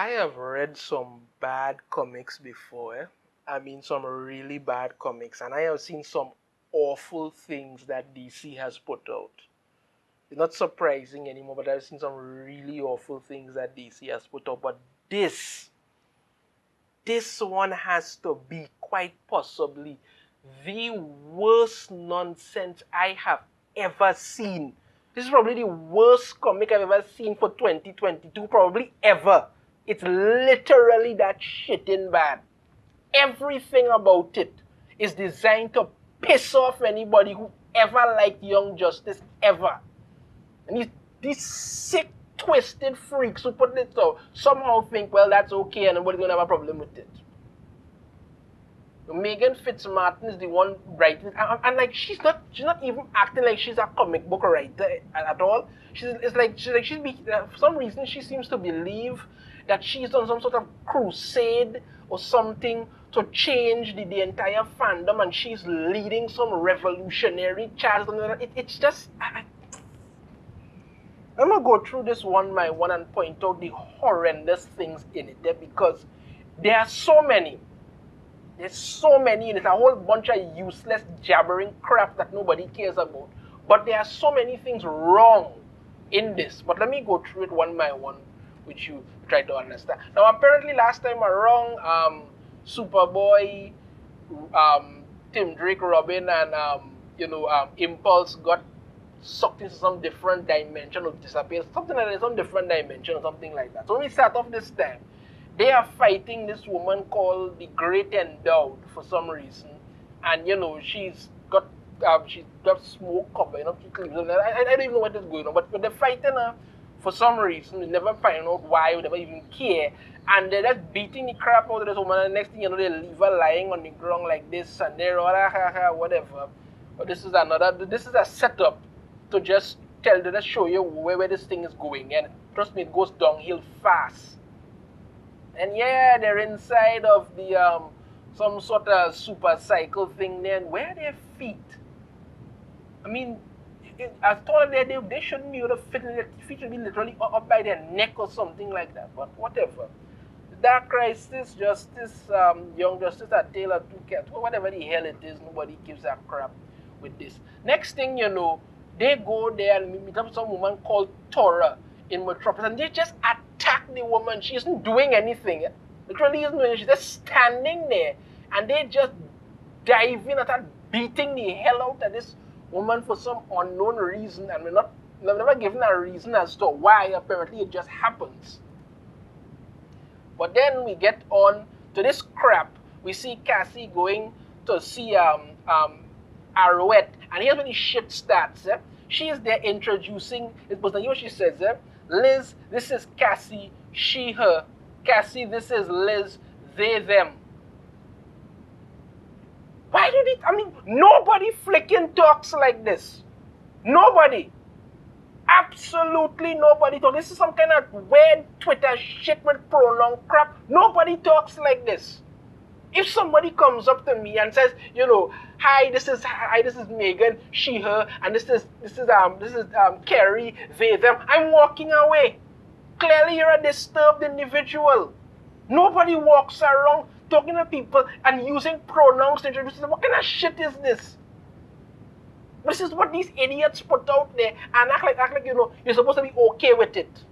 I have read some bad comics before. I mean, some really bad comics, and I have seen some awful things that DC has put out. It's not surprising anymore, but I've seen some really awful things that DC has put out. But this, this one has to be quite possibly the worst nonsense I have ever seen. This is probably the worst comic I've ever seen for 2022, probably ever. It's literally that shitting bad. Everything about it is designed to piss off anybody who ever liked Young Justice ever. And these sick, twisted freaks who put it out somehow think, well, that's okay and nobody's going to have a problem with it. Meghan Fitzmartin is the one writing, and like she's not even acting like she's a comic book writer at all. For some reason she seems to believe that she's on some sort of crusade or something to change the entire fandom, and she's leading some revolutionary charge. It's just. I'm gonna go through this one by one and point out the horrendous things in it there, because there are so many. There's so many in it, a whole bunch of useless jabbering crap that nobody cares about. But there are so many things wrong in this. But let me go through it one by one, which you try to understand. Now, apparently last time around, Superboy, Tim Drake, Robin, and Impulse got sucked into some different dimension or disappeared, something like that, some different dimension or something like that. So when we start off this time, they are fighting this woman called the Great Endowed for some reason, and she's got smoke cover, I don't even know what is going on, but they're fighting her for some reason. We never find out why, we never even care, and they're just beating the crap out of this woman, and the next thing you know, they leave her lying on the ground like this, and they're all whatever. But this is a setup to just show you where this thing is going, and trust me, it goes downhill fast. And yeah, they're inside of the some sort of super cycle thing there. And where are their feet? I mean, as tall as they shouldn't be able to fit in. Their feet should be literally up by their neck or something like that. But whatever. The Dark Crisis, Justice, Young Justice, A Tale of Two Cats, whatever the hell it is, nobody gives a crap with this. Next thing you know, they go there and meet up with some woman called Tora in Metropolis, and they just attack the woman. She isn't doing anything. Literally isn't doing anything. She's just standing there, and they just dive in and start beating the hell out of this woman for some unknown reason, and we've never given a reason as to why. Apparently it just happens. But then we get on to this crap. We see Cassie going to see Arrowette, and here's where the shit starts. She is there introducing this person. You know what she says? Liz, this is Cassie, she, her. Cassie, this is Liz, they, them. Why did it? I mean, nobody flicking talks like this. Nobody. Absolutely nobody talks. This is some kind of weird Twitter shit with pronoun crap. Nobody talks like this. If somebody comes up to me and says, hi, this is Meghan, she, her, and this is Kerry, they, them, I'm walking away. Clearly, you're a disturbed individual. Nobody walks around talking to people and using pronouns to introduce them. What kind of shit is this? This is what these idiots put out there and act like you're supposed to be okay with it.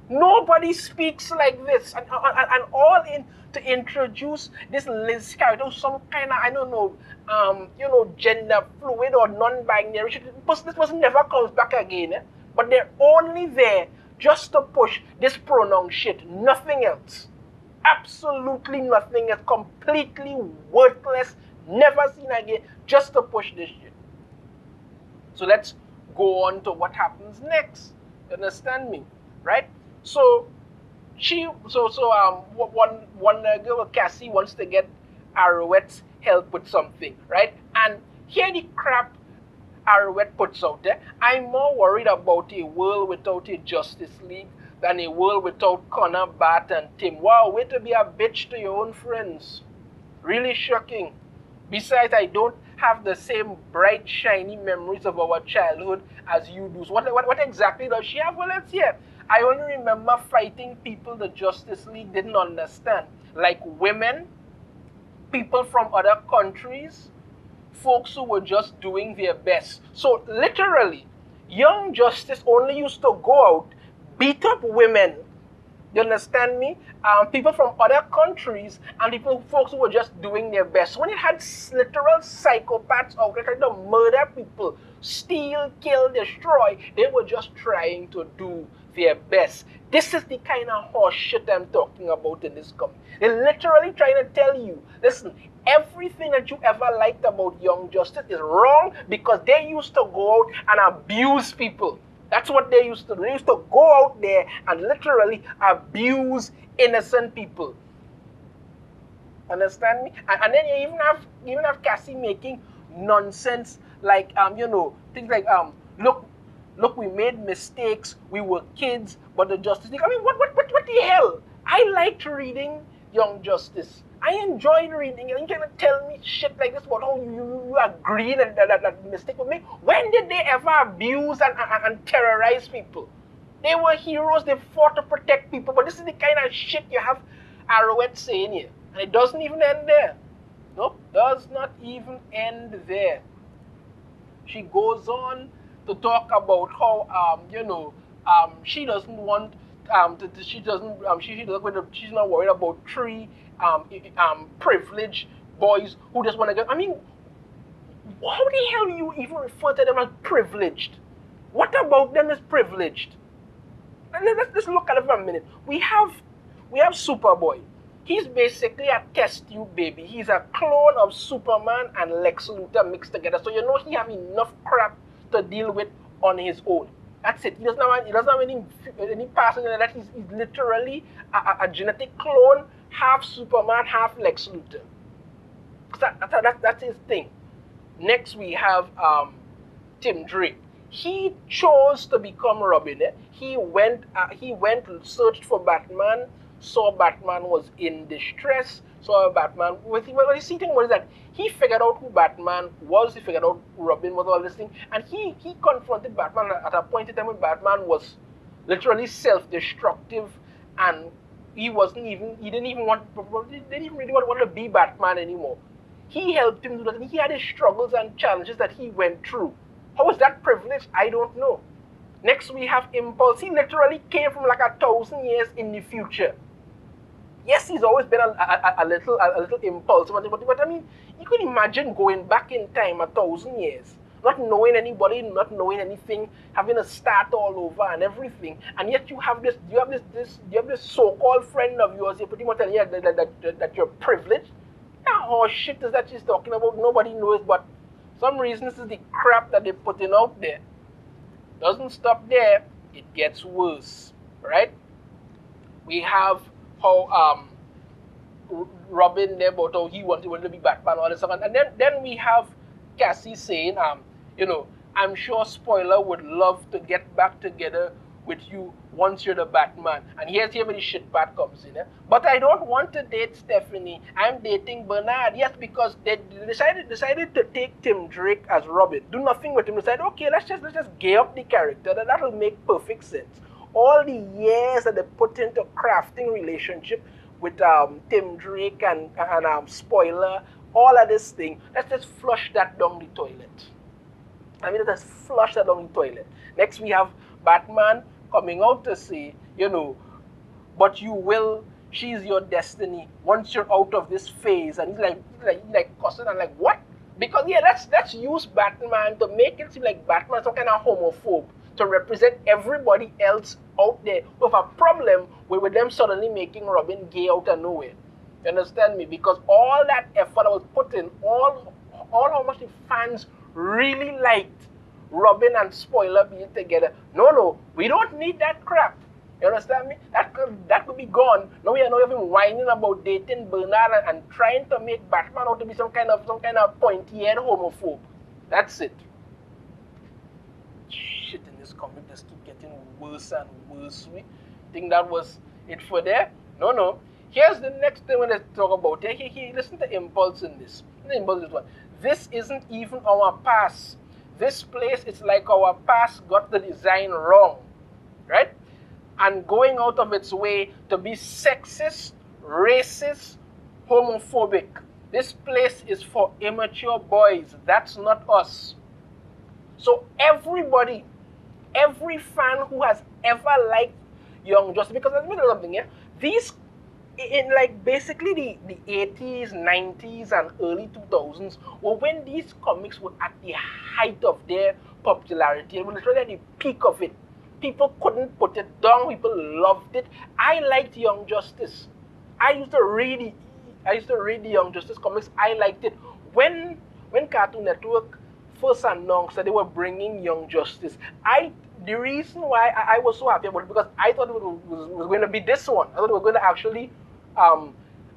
Nobody speaks like this, and all in to introduce this Liz character, some kind of, I don't know, gender fluid or non-binary. This person never comes back again, but they're only there just to push this pronoun shit, nothing else. Absolutely nothing else, completely worthless, never seen again, just to push this shit. So let's go on to what happens next. You understand me, right? So one girl, Cassie, wants to get Arrowette's help with something, right? And here the crap Arrowette puts out there. I'm more worried about a world without a Justice League than a world without Connor, Bart, and Tim. Wow, way to be a bitch to your own friends. Really shocking. Besides, I don't have the same bright, shiny memories of our childhood as you do. So what exactly does she have? Well, let's hear. I only remember fighting people the Justice League didn't understand, like women, people from other countries, folks who were just doing their best. So literally, Young Justice only used to go out, beat up women. You understand me? People from other countries and folks who were just doing their best. When it had literal psychopaths out there trying to murder people, steal, kill, destroy, they were just trying to do their best. This is the kind of horse shit I'm talking about in this company. They're literally trying to tell you, listen, everything that you ever liked about Young Justice is wrong because they used to go out and abuse people. That's what they used to do. They used to go out there and literally abuse innocent people. Understand me? And then you even have Cassie making nonsense like things like look, we made mistakes, we were kids, but the Justice League. I mean, what the hell? I liked reading Young Justice. I enjoyed reading it. You cannot tell me shit like this about how you agree that mistake with me. When did they ever abuse and terrorize people? They were heroes. They fought to protect people. But this is the kind of shit you have Arrowhead saying here. And it doesn't even end there. Nope, does not even end there. She goes on to talk about how she doesn't want she's not worried about three privileged boys who just want to get. I mean, how the hell do you even refer to them as privileged? What about them is privileged? Let's look at it for a minute. We have Superboy. He's basically a test tube baby. He's a clone of Superman and Lex Luthor mixed together. So you know he have enough crap to deal with on his own. That's it. He doesn't have any passing in that. He's literally a genetic clone, half Superman, half Lex Luthor. That's his thing. Next we have Tim Drake. He chose to become Robin. He went searched for Batman, saw Batman was in distress, saw Batman. Well, the see thing was that he figured out who Batman was, he figured out who Robin was, all this thing, and he confronted Batman at a point in time when Batman was literally self-destructive, and he didn't even really want to be Batman anymore. He helped him do that, and he had his struggles and challenges that he went through. How is that privilege? I don't know. Next we have Impulse. He literally came from like 1,000 years in the future. Yes, he's always been a little impulsive, but I mean, you can imagine going back in time 1,000 years, not knowing anybody, not knowing anything, having to start all over and everything, and yet you have this so-called friend of yours. You're pretty much telling you that you're privileged. Yeah, oh shit is that she's talking about? Nobody knows, but some reason this is the crap that they're putting out there. Doesn't stop there, it gets worse, right? We have how Robin there about how he wanted to be Batman, all this stuff, and then we have Cassie saying, I'm sure Spoiler would love to get back together with you once you're the Batman. And here's where the shit part comes in. But I don't want to date Stephanie. I'm dating Bernard. Yes, because they decided to take Tim Drake as Robin. Do nothing with him. Decided, okay, let's just gear up the character. That'll make perfect sense. All the years that they put into crafting relationship with Tim Drake and Spoiler, all of this thing, let's just flush that down the toilet. Let's flush that down the toilet. Next we have Batman coming out to say, but you will, she's your destiny once you're out of this phase. And he's like cussing and like, what? Because let's use Batman to make it seem like Batman's some kind of homophobe, to represent everybody else out there with a problem with them suddenly making Robin gay out of nowhere. You understand me? Because all that effort that was put in, all how much the fans really liked Robin and Spoiler being together. No, we don't need that crap. You understand me? That could be gone. Now we are not even whining about dating Bernard and trying to make Batman out to be some kind of pointy-head homophobe. That's it. Shit in this comic just keep getting worse and worse. I think that was it for there. No. Here's the next thing when I talk about it. Listen to Impulse in this. The Impulse is one. this isn't even our past. This place is like our past got the design wrong, right? And going out of its way to be sexist, racist, homophobic. This place is for immature boys. That's not us. So everybody, every fan who has ever liked Young Justice, because let me tell you something, yeah? These, in like basically the 80s, 90s, and early 2000s, were when these comics were at the height of their popularity. It was literally at the peak of it. People couldn't put it down. People loved it. I liked Young Justice. I used to read the Young Justice comics. I liked it. When Cartoon Network first announced that they were bringing Young Justice, the reason why I was so happy about it, because I thought it was going to be this one. I thought it was going to actually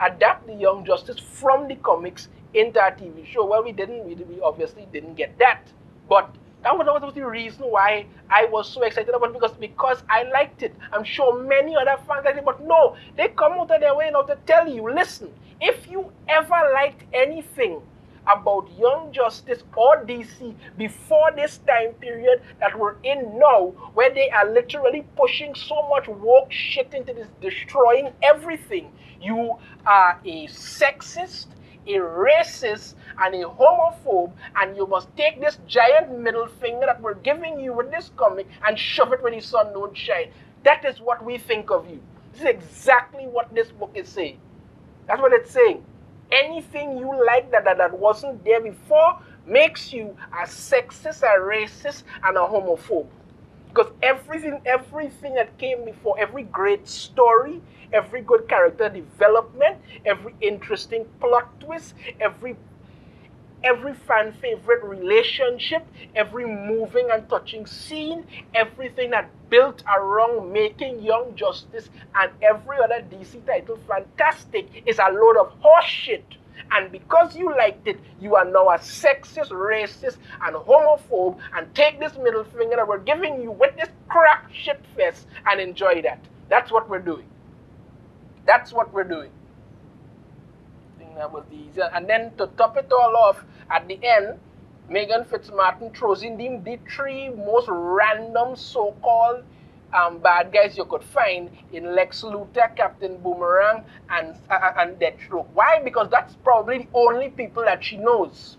adapt the Young Justice from the comics into a TV show. Well, we didn't. We obviously didn't get that. But that was the reason why I was so excited about it, because I liked it. I'm sure many other fans liked it, but no, they come out of their way now to tell you, listen, if you ever liked anything about Young Justice or DC before this time period that we're in now, where they are literally pushing so much woke shit into this, destroying everything, you are a sexist, a racist, and a homophobe, and you must take this giant middle finger that we're giving you with this comic and shove it where the sun don't shine. That is what we think of you. This is exactly what this book is saying. That's what it's saying. Anything you like that wasn't there before makes you a sexist, a racist, and a homophobe. Because everything that came before, every great story, every good character development, every interesting plot twist, every fan favorite relationship, every moving and touching scene, everything that built around making Young Justice and every other DC title fantastic is a load of horse shit. And because you liked it, you are now a sexist, racist, and homophobe, and take this middle finger that we're giving you with this crap shit fest and enjoy that. That's what we're doing. That's what we're doing. I think that was the easier. And then to top it all off, at the end, Meghan Fitzmartin throws in the three most random so-called bad guys you could find in Lex Luthor, Captain Boomerang, and Deathstroke. Why? Because that's probably the only people that she knows.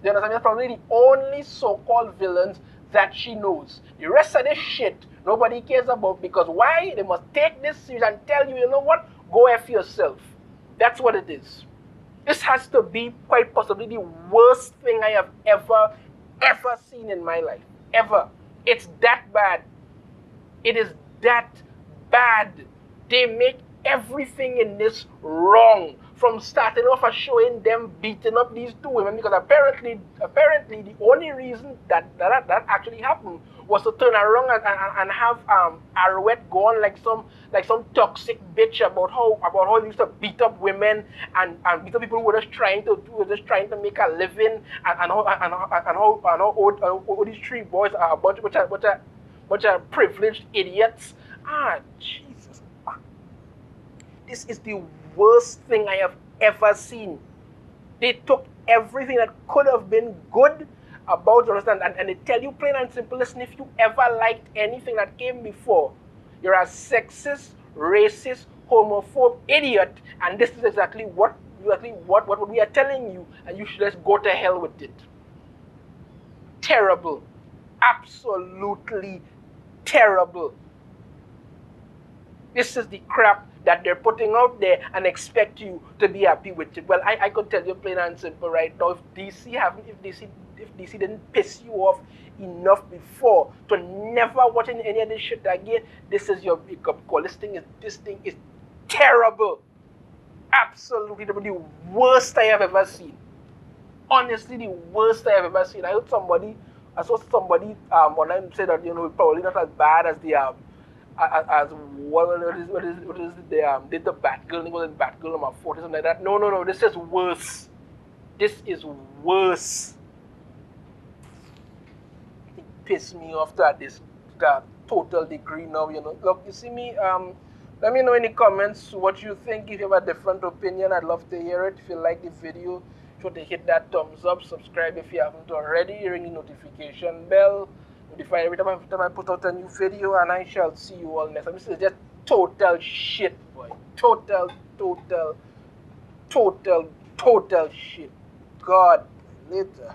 You understand? That's probably the only so-called villains that she knows. The rest of this shit, nobody cares about, because why? They must take this serious and tell you, you know what? Go F yourself. That's what it is. This has to be quite possibly the worst thing I have ever seen in my life. Ever. It's that bad. It is that bad. They make everything in this wrong. From starting off as showing them beating up these two women, because apparently the only reason that actually happened was to turn around and have Arrowette go on like some toxic bitch about how he used to beat up women and beat up people who were just trying to make a living, and how old these three boys are a bunch of privileged idiots. Jesus. This is the worst thing I have ever seen. They took everything that could have been good about, you understand, and they tell you plain and simple, listen, if you ever liked anything that came before, you're a sexist, racist, homophobe idiot, and this is exactly what we are telling you, and you should just go to hell with it. Terrible. Absolutely terrible. This is the crap that they're putting out there and expect you to be happy with it. Well, I could tell you plain and simple right now, if DC didn't piss you off enough before to never watch any of this shit again, this is your wake-up call. This thing is terrible. Absolutely the worst I have ever seen. Honestly, the worst I have ever seen. I saw somebody online say that, probably not as bad as the what is did the Batgirl, it was Batgirl number 40, something like that. No, this is worse. This is worse. It pissed me off to this total degree now, Look, you see me, let me know in the comments what you think. If you have a different opinion, I'd love to hear it. If you like the video, sure to hit that thumbs up, subscribe if you haven't already, ring the notification bell, notify every time I put out a new video, and I shall see you all next time. This is just total shit, boy. Total, total, total shit. God, later.